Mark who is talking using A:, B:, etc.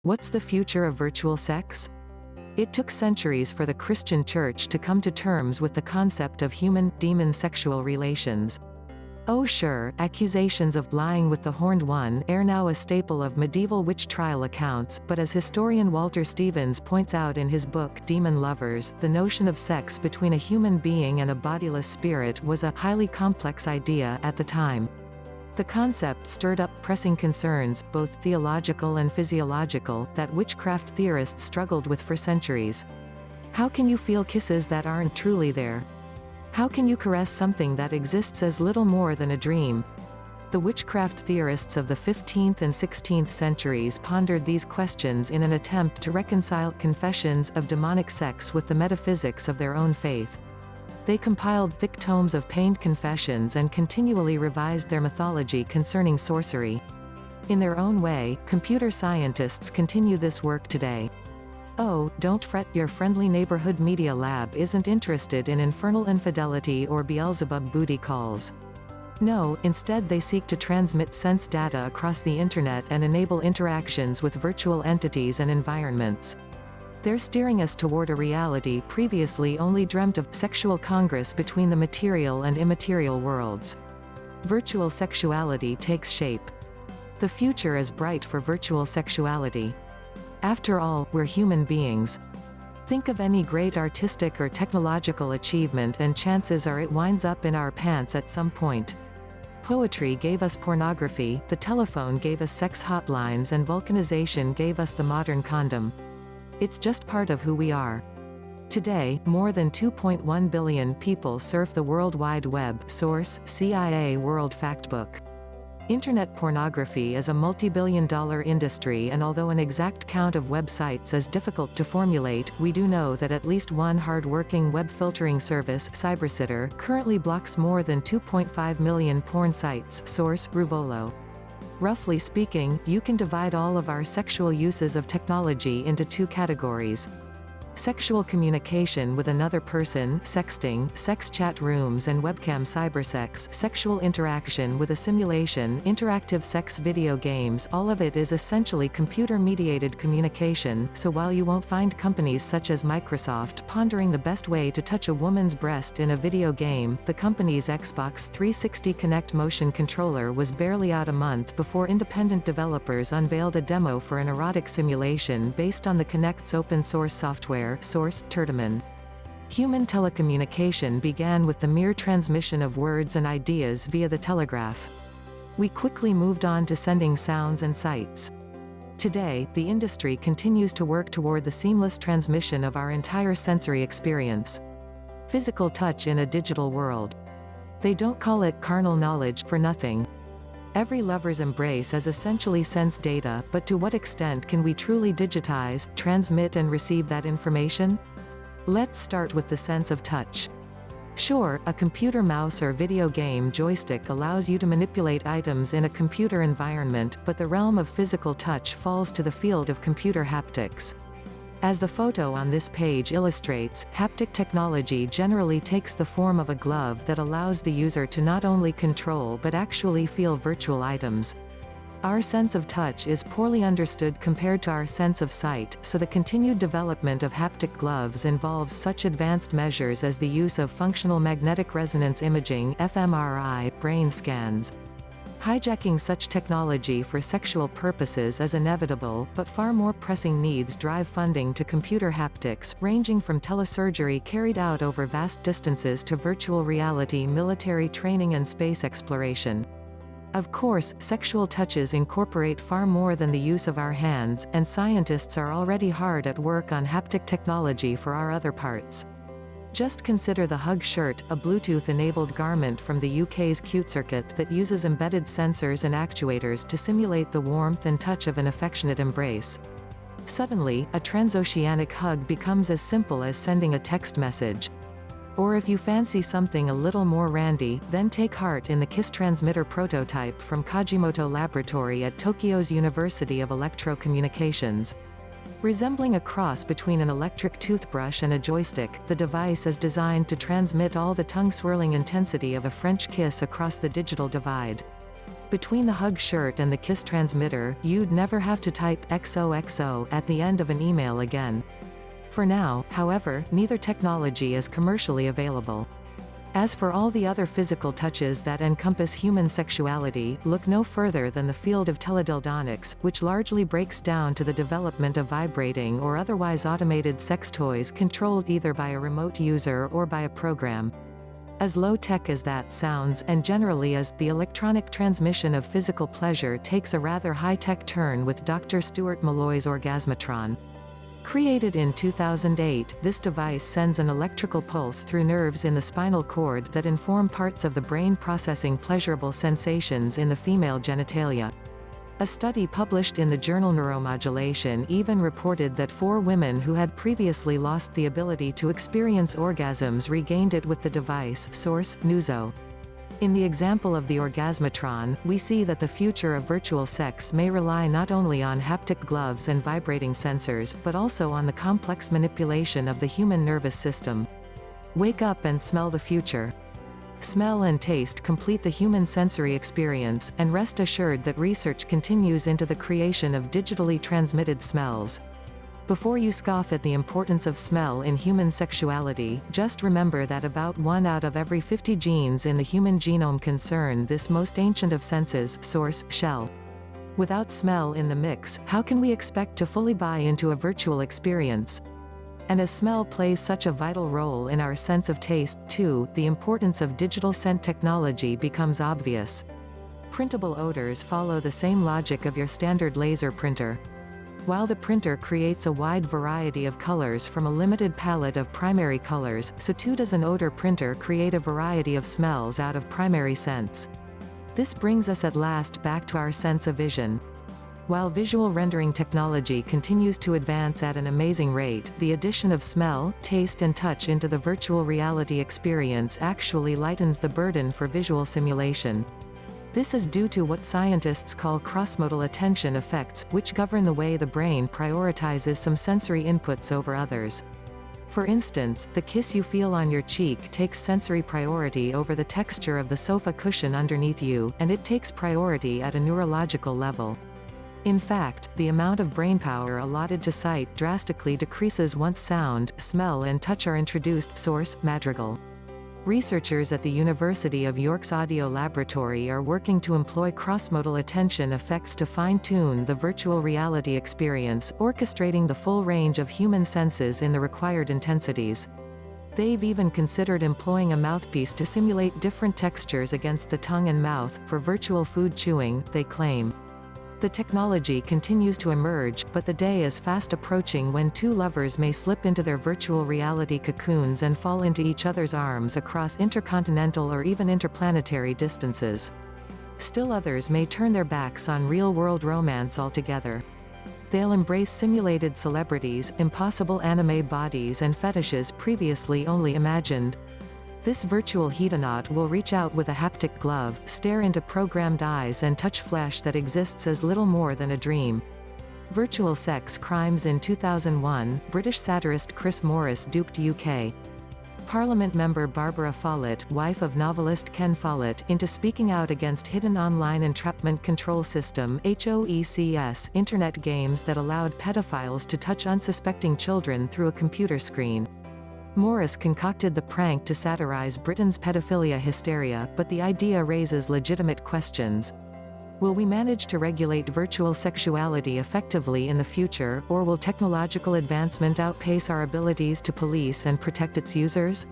A: What's the future of virtual sex? It took centuries for the Christian Church to come to terms with the concept of human-demon sexual relations. Oh sure, accusations of lying with the Horned One are now a staple of medieval witch trial accounts, but as historian Walter Stevens points out in his book Demon Lovers, the notion of sex between a human being and a bodiless spirit was a highly complex idea at the time. The concept stirred up pressing concerns, both theological and physiological, that witchcraft theorists struggled with for centuries. How can you feel kisses that aren't truly there? How can you caress something that exists as little more than a dream? The witchcraft theorists of the 15th and 16th centuries pondered these questions in an attempt to reconcile confessions of demonic sex with the metaphysics of their own faith. They compiled thick tomes of pained confessions and continually revised their mythology concerning sorcery. In their own way, computer scientists continue this work today. Oh, don't fret, your friendly neighborhood media lab isn't interested in infernal infidelity or Beelzebub booty calls. No, instead they seek to transmit sense data across the internet and enable interactions with virtual entities and environments. They're steering us toward a reality previously only dreamt of, sexual congress between the material and immaterial worlds. Virtual sexuality takes shape. The future is bright for virtual sexuality. After all, we're human beings. Think of any great artistic or technological achievement and chances are it winds up in our pants at some point. Poetry gave us pornography, the telephone gave us sex hotlines, and vulcanization gave us the modern condom. It's just part of who we are. Today, more than 2.1 billion people surf the World Wide Web. Source: CIA World Factbook. Internet pornography is a multi-billion-dollar industry, and although an exact count of websites is difficult to formulate, we do know that at least one hard-working web filtering service, Cybersitter, currently blocks more than 2.5 million porn sites. Source: Ruvolo. Roughly speaking, you can divide all of our sexual uses of technology into two categories. Sexual communication with another person, sexting, sex chat rooms and webcam cybersex, sexual interaction with a simulation, interactive sex video games, all of it is essentially computer-mediated communication, so while you won't find companies such as Microsoft pondering the best way to touch a woman's breast in a video game, the company's Xbox 360 Kinect motion controller was barely out a month before independent developers unveiled a demo for an erotic simulation based on the Kinect's open-source software. Source: Turtleman. Human telecommunication began with the mere transmission of words and ideas via the telegraph. We quickly moved on to sending sounds and sights. Today, the industry continues to work toward the seamless transmission of our entire sensory experience. Physical touch in a digital world. They don't call it carnal knowledge for nothing. Every lover's embrace is essentially sense data, but to what extent can we truly digitize, transmit and receive that information? Let's start with the sense of touch. Sure, a computer mouse or video game joystick allows you to manipulate items in a computer environment, but the realm of physical touch falls to the field of computer haptics. As the photo on this page illustrates, haptic technology generally takes the form of a glove that allows the user to not only control but actually feel virtual items. Our sense of touch is poorly understood compared to our sense of sight, so the continued development of haptic gloves involves such advanced measures as the use of functional magnetic resonance imaging (fMRI) brain scans. Hijacking such technology for sexual purposes is inevitable, but far more pressing needs drive funding to computer haptics, ranging from telesurgery carried out over vast distances to virtual reality military training and space exploration. Of course, sexual touches incorporate far more than the use of our hands, and scientists are already hard at work on haptic technology for our other parts. Just consider the Hug Shirt, a Bluetooth-enabled garment from the UK's CuteCircuit that uses embedded sensors and actuators to simulate the warmth and touch of an affectionate embrace. Suddenly, a transoceanic hug becomes as simple as sending a text message. Or if you fancy something a little more randy, then take heart in the Kiss transmitter prototype from Kajimoto Laboratory at Tokyo's University of Electrocommunications. Resembling a cross between an electric toothbrush and a joystick, the device is designed to transmit all the tongue-swirling intensity of a French kiss across the digital divide. Between the hug shirt and the kiss transmitter, you'd never have to type XOXO at the end of an email again. For now, however, neither technology is commercially available. As for all the other physical touches that encompass human sexuality, look no further than the field of teledildonics, which largely breaks down to the development of vibrating or otherwise automated sex toys controlled either by a remote user or by a program. As low-tech as that sounds, and generally as, the electronic transmission of physical pleasure takes a rather high-tech turn with Dr. Stuart Malloy's Orgasmatron. Created in 2008, this device sends an electrical pulse through nerves in the spinal cord that inform parts of the brain processing pleasurable sensations in the female genitalia. A study published in the journal Neuromodulation even reported that 4 women who had previously lost the ability to experience orgasms regained it with the device. Source: Newzo. In the example of the Orgasmatron, we see that the future of virtual sex may rely not only on haptic gloves and vibrating sensors, but also on the complex manipulation of the human nervous system. Wake up and smell the future. Smell and taste complete the human sensory experience, and rest assured that research continues into the creation of digitally transmitted smells. Before you scoff at the importance of smell in human sexuality, just remember that about 1 out of every 50 genes in the human genome concern this most ancient of senses. Source: Shell. Without smell in the mix, how can we expect to fully buy into a virtual experience? And as smell plays such a vital role in our sense of taste, too, the importance of digital scent technology becomes obvious. Printable odors follow the same logic of your standard laser printer. While the printer creates a wide variety of colors from a limited palette of primary colors, so too does an odor printer create a variety of smells out of primary scents. This brings us at last back to our sense of vision. While visual rendering technology continues to advance at an amazing rate, the addition of smell, taste and touch into the virtual reality experience actually lightens the burden for visual simulation. This is due to what scientists call crossmodal attention effects, which govern the way the brain prioritizes some sensory inputs over others. For instance, the kiss you feel on your cheek takes sensory priority over the texture of the sofa cushion underneath you, and it takes priority at a neurological level. In fact, the amount of brainpower allotted to sight drastically decreases once sound, smell and touch are introduced. Source: Madrigal. Researchers at the University of York's Audio Laboratory are working to employ crossmodal attention effects to fine-tune the virtual reality experience, orchestrating the full range of human senses in the required intensities. They've even considered employing a mouthpiece to simulate different textures against the tongue and mouth, for virtual food chewing, they claim. The technology continues to emerge, but the day is fast approaching when 2 lovers may slip into their virtual reality cocoons and fall into each other's arms across intercontinental or even interplanetary distances. Still others may turn their backs on real-world romance altogether. They'll embrace simulated celebrities, impossible anime bodies and fetishes previously only imagined. This virtual hedonaut will reach out with a haptic glove, stare into programmed eyes and touch flesh that exists as little more than a dream. Virtual sex crimes. In 2001, British satirist Chris Morris duped UK Parliament member Barbara Follett, wife of novelist Ken Follett, into speaking out against Hidden Online Entrapment Control System (HOECS) internet games that allowed pedophiles to touch unsuspecting children through a computer screen. Morris concocted the prank to satirize Britain's pedophilia hysteria, but the idea raises legitimate questions. Will we manage to regulate virtual sexuality effectively in the future, or will technological advancement outpace our abilities to police and protect its users?